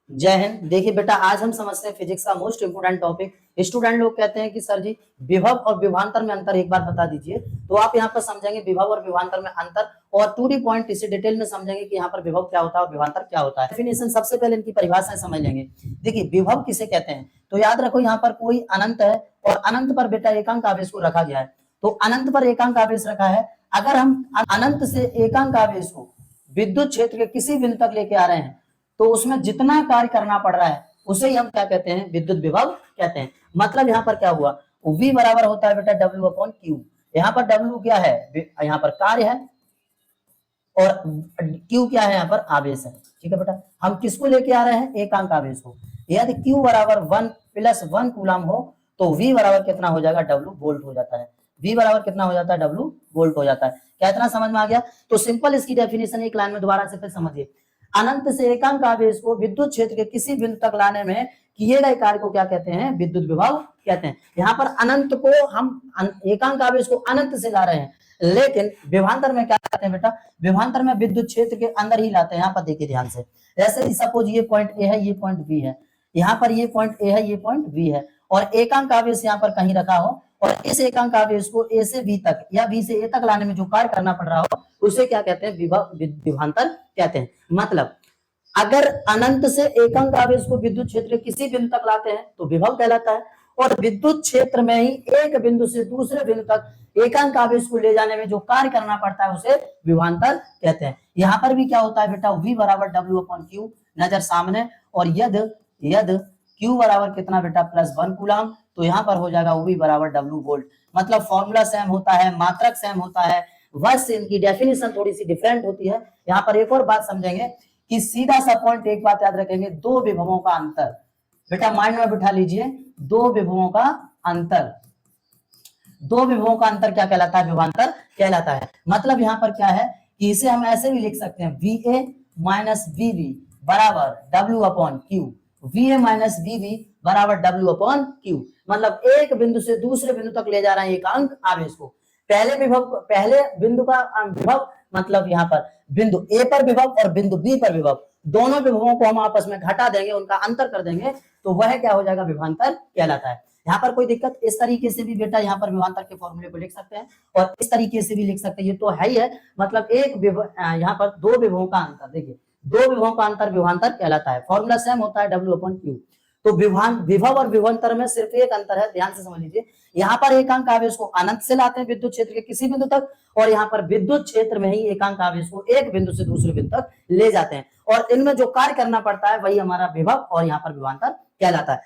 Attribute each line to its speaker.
Speaker 1: जय हिंद। देखिए बेटा, आज हम समझते हैं फिजिक्स का मोस्ट इंपोर्टेंट टॉपिक। स्टूडेंट लोग कहते हैं कि सर जी विभव और विभवांतर में अंतर एक बार बता दीजिए। तो आप यहाँ पर समझेंगे विभव और विभवांतर में अंतर, और 2D पॉइंट इसे डिटेल में समझेंगे कि यहाँ पर विभव क्या होता है और विभवांतर क्या होता है। डेफिनेशन सबसे पहले इनकी परिभाषाएं समझ लेंगे। देखिए विभव किसे कहते हैं, तो याद रखो यहाँ पर कोई अनंत है और अनंत पर बेटा एकांक आवेश को रखा गया है। तो अनंत पर एकांक आवेश रखा है। अगर हम अनंत से एकांक आवेश को विद्युत क्षेत्र के किसी बिंदु तक लेके आ रहे हैं तो उसमें जितना कार्य करना पड़ रहा है उसे ही हम क्या कहते हैं, विद्युत विभव कहते हैं। मतलब यहाँ पर क्या हुआ, V बराबर होता है बेटा W अपॉन Q। यहाँ पर W क्या है, यहाँ पर कार्य है, और Q क्या है, यहाँ पर आवेश है। ठीक है बेटा, हम किसको लेके आ रहे हैं, एकांक आवेश को। यदि Q बराबर 1 + 1 कूलम हो तो V बराबर कितना हो जाएगा, W वोल्ट हो जाता है। V बराबर कितना हो जाता है, W वोल्ट हो जाता है। क्या इतना समझ में आ गया? तो सिंपल इसकी डेफिनेशन एक लाइन में दोबारा से फिर समझिए। अनंत से एकांक आवेश को विद्युत क्षेत्र के किसी बिंदु तक लाने में किए गए कार्य को क्या कहते हैं, विद्युत विभव कहते हैं। यहाँ पर अनंत को हम एकांक आवेश को अनंत से ला रहे हैं, लेकिन विभवांतर में क्या करते हैं बेटा, विभवांतर में विद्युत क्षेत्र के अंदर ही लाते हैं। यहाँ पर देखिए ध्यान से, जैसे सपोज ये पॉइंट ए है, ये पॉइंट बी है, यहाँ पर ये पॉइंट ए है, ये पॉइंट बी है, और एकांक आवेश यहाँ पर कहीं रखा हो, और इस एकांक आवेश को ए से बी तक या बी से ए तक लाने में जो कार्य करना पड़ रहा हो उसे क्या कहते हैं, विभवांतर कहते हैं। मतलब अगर अनंत से एकांक आवेश को विद्युत क्षेत्र किसी बिंदु तक लाते हैं तो विभव कहलाता है, और विद्युत क्षेत्र में ही एक बिंदु से दूसरे बिंदु तक एकांक आवेश को ले जाने में जो कार्य करना पड़ता है उसे विभवांतर कहते हैं। यहाँ पर भी क्या होता है बेटा, V बराबर W अपॉन Q, नजर सामने, और यद Q बराबर कितना बेटा, +1 कूलम, तो यहाँ पर हो जाएगा V बराबर W वोल्ट। मतलब फॉर्मूला सेम होता है, मात्रक सेम होता है, बस इनकी डेफिनेशन थोड़ी सी डिफरेंट होती है। यहाँ पर एक और बात समझेंगे कि सीधा सा पॉइंट, एक बात याद रखेंगे, दो विभवों का अंतर, बेटा माइंड में बिठा लीजिए, दो विभवों का अंतर, दो विभवों का अंतर क्या कहलाता है, विभवांतर कहलाता है। मतलब यहाँ पर क्या है कि इसे हम ऐसे भी लिख सकते हैं, VA माइनस VB बराबर W upon Q, VA minus VB बराबर W अपॉन Q। मतलब एक बिंदु से दूसरे बिंदु तक ले जा रहे हैं एकांक आवेश को। पहले बिंदु का विभव, मतलब यहाँ पर बिंदु A पर विभव और बिंदु B पर विभव, दोनों विभवों को हम आपस में घटा देंगे, उनका अंतर कर देंगे, तो वह क्या हो जाएगा, विभवांतर कहलाता है। यहाँ पर कोई दिक्कत, इस तरीके से भी बेटा यहाँ पर विभवांतर के फॉर्मूले को लिख सकते हैं, और इस तरीके से भी लिख सकते हैं। ये तो है ही है, मतलब यहाँ पर दो विभवों का अंतर, देखिए दो विभवों का अंतर विभवांतर कहलाता है। फॉर्मूला सेम होता है, W अपॉन Q। तो विभव और विभवांतर में सिर्फ एक अंतर है, ध्यान से समझ लीजिए। यहाँ पर एकांक आवेश को अनंत से लाते हैं विद्युत क्षेत्र के किसी बिंदु तक, और यहाँ पर विद्युत क्षेत्र में ही एकांक आवेश को एक बिंदु से दूसरे बिंदु तक ले जाते हैं, और इनमें जो कार्य करना पड़ता है वही हमारा विभव और यहाँ पर विभवांतर कहलाता है।